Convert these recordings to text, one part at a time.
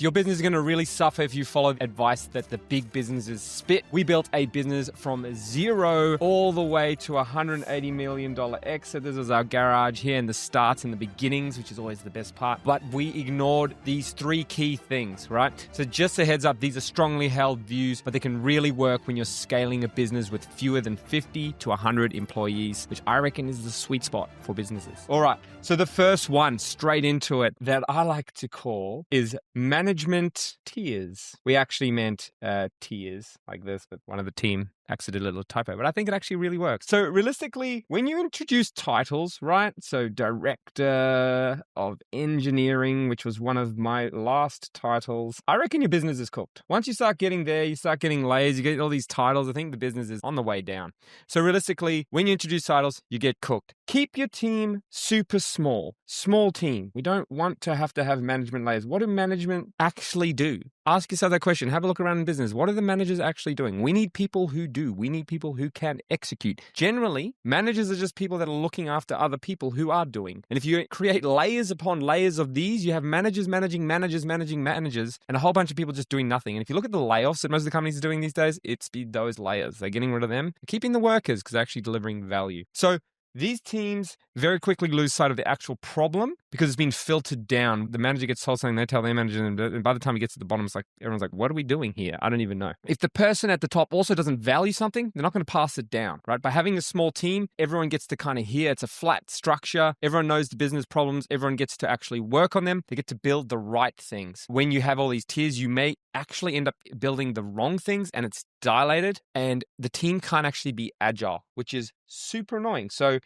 So your business is going to really suffer if you follow advice that the big businesses spit. We built a business from zero all the way to $180 million exit. This was our garage here in the starts and the beginnings, which is always the best part. But we ignored these three key things, right? So just a heads up, these are strongly held views, but they can really work when you're scaling a business with fewer than 50 to 100 employees, which I reckon is the sweet spot for businesses. All right. So the first one, straight into it, that I like to call is management tiers. We actually meant tiers like this, but one of the team accidentally a little typo, but I think it actually really works. So realistically, when you introduce titles, right? So director of engineering, which was one of my last titles, I reckon your business is cooked. Once you start getting there, you start getting layers, you get all these titles, I think the business is on the way down. So realistically, when you introduce titles, you get cooked. Keep your team super small team. We don't want to have management layers. What do management actually do? Ask yourself that question. Have a look around in business. What are the managers actually doing? We need people who do. We need people who can execute. Generally, managers are just people that are looking after other people who are doing. And if you create layers upon layers of these, you have managers managing managers managing managers and a whole bunch of people just doing nothing. And if you look at the layoffs that most of the companies are doing these days, it's those layers. They're getting rid of them, keeping the workers because they're actually delivering value. So these teams very quickly lose sight of the actual problem because it's been filtered down. The manager gets told something, they tell their manager, and by the time he gets to the bottom, it's like everyone's like, what are we doing here? I don't even know. If the person at the top also doesn't value something, they're not going to pass it down, right? By having a small team, everyone gets to kind of hear. It's a flat structure. Everyone knows the business problems. Everyone gets to actually work on them. They get to build the right things. When you have all these tiers, you may actually end up building the wrong things and it's dilated and the team can't actually be agile, which is super annoying. So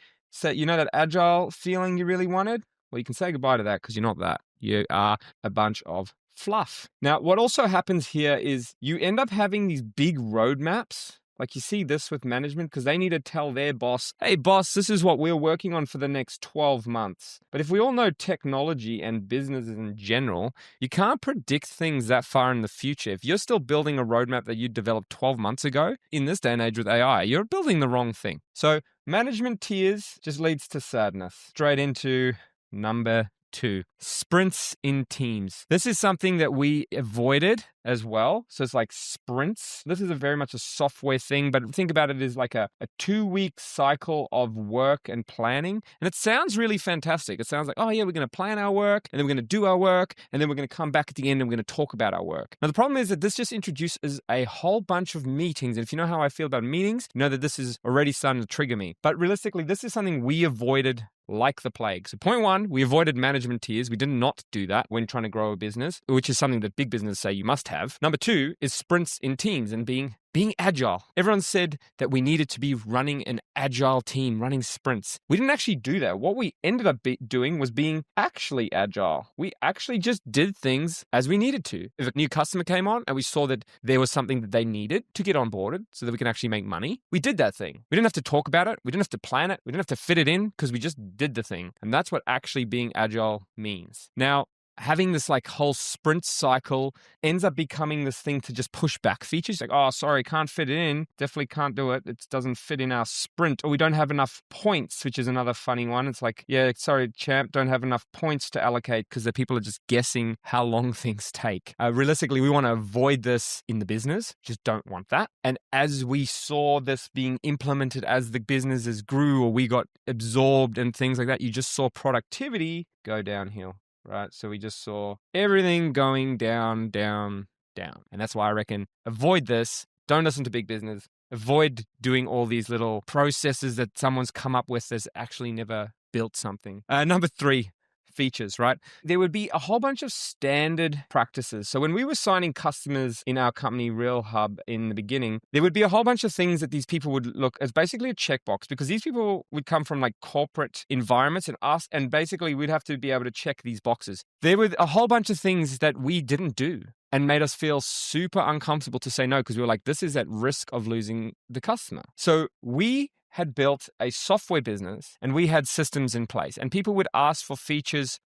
you know that agile feeling you really wanted? Well, you can say goodbye to that because you're not that. You are a bunch of fluff. Now, what also happens here is you end up having these big roadmaps. Like you see this with management because they need to tell their boss, hey boss, this is what we're working on for the next 12 months. But if we all know technology and businesses in general, you can't predict things that far in the future. If you're still building a roadmap that you developed 12 months ago, in this day and age with AI, you're building the wrong thing. So management tiers just leads to sadness. Straight into number 2, sprints in teams. This is something that we avoided as well. So it's like sprints. This is very much a software thing, but think about it as like a 2-week cycle of work and planning. And it sounds really fantastic. It sounds like, oh yeah, we're going to plan our work and then we're going to do our work and then we're going to come back at the end and we're going to talk about our work. Now, the problem is that this just introduces a whole bunch of meetings. And if you know how I feel about meetings, you know that this is already starting to trigger me. But realistically, this is something we avoided like the plague. So point 1, we avoided management tiers. We did not do that when trying to grow a business, which is something that big businesses say you must have. Number 2 is sprints in teams and being agile. Everyone said that we needed to be running an agile team, running sprints. We didn't actually do that. What we ended up doing was being actually agile. We actually just did things as we needed to. If a new customer came on and we saw that there was something that they needed to get onboarded so that we can actually make money, we did that thing. We didn't have to talk about it. We didn't have to plan it. We didn't have to fit it in because we just did the thing. And that's what actually being agile means. Now, having this like whole sprint cycle ends up becoming this thing to just push back features. Like, oh, sorry, can't fit it in. Definitely can't do it. It doesn't fit in our sprint. Or we don't have enough points, which is another funny one. It's like, yeah, sorry, champ, don't have enough points to allocate because the people are just guessing how long things take. Realistically, we want to avoid this in the business. Just don't want that. And as we saw this being implemented as the businesses grew or we got absorbed and things like that, you just saw productivity go downhill. Right? So we just saw everything going down, down, down. And that's why I reckon avoid this. Don't listen to big business. Avoid doing all these little processes that someone's come up with that's actually never built something. Number 3, features, right? There would be a whole bunch of standard practices. So when we were signing customers in our company, Real Hub, in the beginning, there would be a whole bunch of things that these people would look as basically a checkbox because these people would come from like corporate environments and basically we'd have to be able to check these boxes. There were a whole bunch of things that we didn't do and made us feel super uncomfortable to say no because we were like, this is at risk of losing the customer. So we had built a software business and we had systems in place and people would ask for features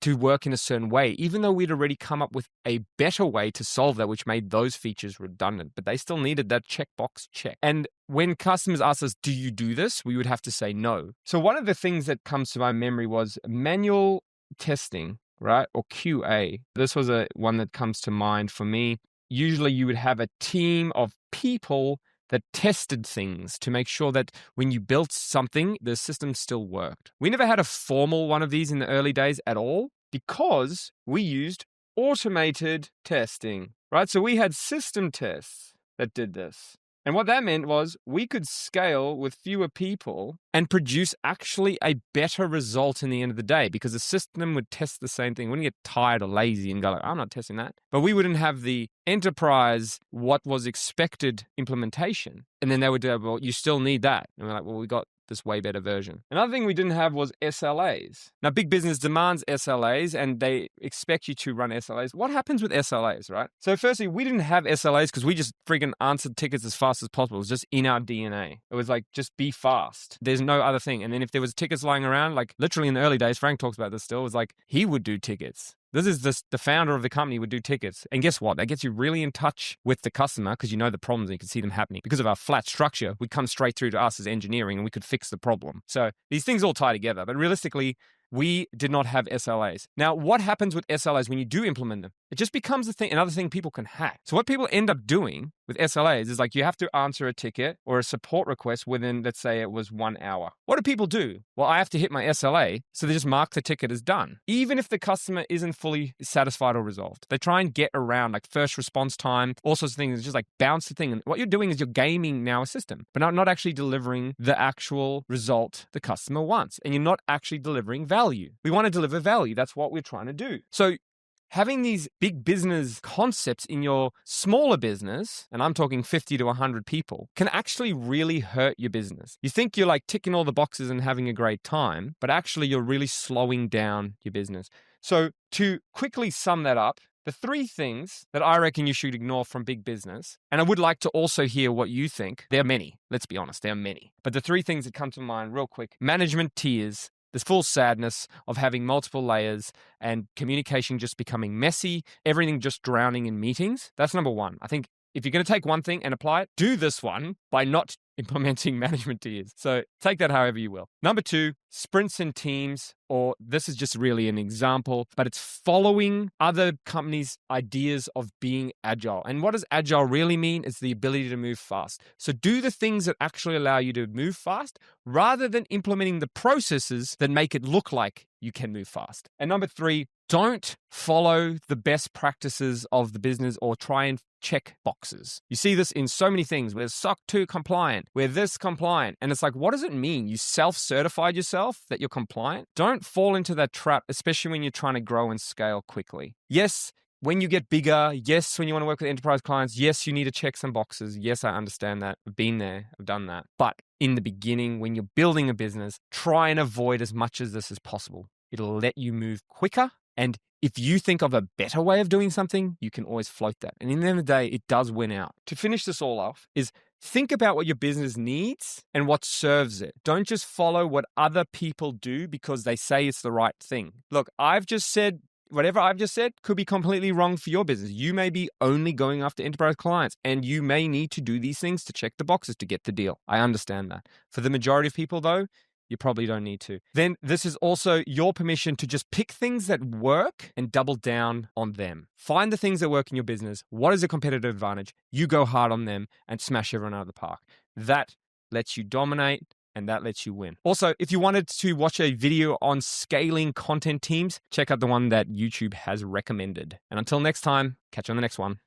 to work in a certain way, even though we'd already come up with a better way to solve that, which made those features redundant, but they still needed that checkbox check. And when customers asked us, do you do this? We would have to say no. So one of the things that comes to my memory was manual testing. right? Or QA. This was one that comes to mind for me. Usually you would have a team of people that tested things to make sure that when you built something, the system still worked. We never had a formal one of these in the early days at all because we used automated testing, right? So we had system tests that did this. And what that meant was we could scale with fewer people and produce actually a better result in the end of the day because the system would test the same thing. We wouldn't get tired or lazy and go like, I'm not testing that. But we wouldn't have the enterprise, what was expected implementation. And then they would go, well, you still need that. And we're like, well, we got this way better version. Another thing we didn't have was SLAs. Now, big business demands SLAs and they expect you to run SLAs. What happens with SLAs, right? So firstly, we didn't have SLAs because we just freaking answered tickets as fast as possible. It was just in our DNA. It was like, just be fast. There's no other thing. And then if there was tickets lying around, like literally in the early days, Frank talks about this still, it was like he would do tickets. This is the founder of the company would do tickets. And guess what? That gets you really in touch with the customer because you know the problems and you can see them happening. Because of our flat structure, we come straight through to us as engineering and we could fix the problem. So these things all tie together. But realistically, we did not have SLAs. Now, what happens with SLAs when you do implement them? It just becomes another thing people can hack. So what people end up doing with SLAs is like you have to answer a ticket or a support request within, let's say it was 1 hour. What do people do? Well, I have to hit my SLA, so they just mark the ticket as done. Even if the customer isn't fully satisfied or resolved. They try and get around like first response time, all sorts of things. It's just like bounce the thing. And what you're doing is you're gaming now a system, but not actually delivering the actual result the customer wants. And you're not actually delivering value. We want to deliver value. That's what we're trying to do. So having these big business concepts in your smaller business, and I'm talking 50 to 100 people, can actually really hurt your business. You think you're like ticking all the boxes and having a great time, but actually you're really slowing down your business. So to quickly sum that up, the 3 things that I reckon you should ignore from big business, and I would like to also hear what you think. There are many, let's be honest, there are many. But the 3 things that come to mind real quick: management tiers, this full sadness of having multiple layers and communication just becoming messy, everything just drowning in meetings. That's number 1. I think if you're going to take one thing and apply it, do this one by not implementing management tiers. So take that however you will. Number 2, sprints and teams, or this is just really an example, but it's following other companies' ideas of being agile. And what does agile really mean? It's the ability to move fast. So do the things that actually allow you to move fast rather than implementing the processes that make it look like you can move fast. And number 3, don't follow the best practices of the business or try and check boxes. You see this in so many things. We're SOC 2 compliant, we're this compliant. And it's like, what does it mean? You self-certified yourself that you're compliant? Don't fall into that trap, especially when you're trying to grow and scale quickly. Yes, when you get bigger, yes, when you want to work with enterprise clients, yes, you need to check some boxes. Yes, I understand that. I've been there. I've done that. But in the beginning, when you're building a business, try and avoid as much of this as possible. It'll let you move quicker. And if you think of a better way of doing something, you can always float that. And in the end of the day, it does win out. To finish this all off is think about what your business needs and what serves it. Don't just follow what other people do because they say it's the right thing. Look, I've just said whatever I've just said could be completely wrong for your business. You may be only going after enterprise clients and you may need to do these things to check the boxes to get the deal. I understand that. For the majority of people though, you probably don't need to. Then this is also your permission to just pick things that work and double down on them. Find the things that work in your business. What is a competitive advantage? You go hard on them and smash everyone out of the park. That lets you dominate and that lets you win. Also, if you wanted to watch a video on scaling content teams, check out the one that YouTube has recommended. And until next time, catch you on the next one.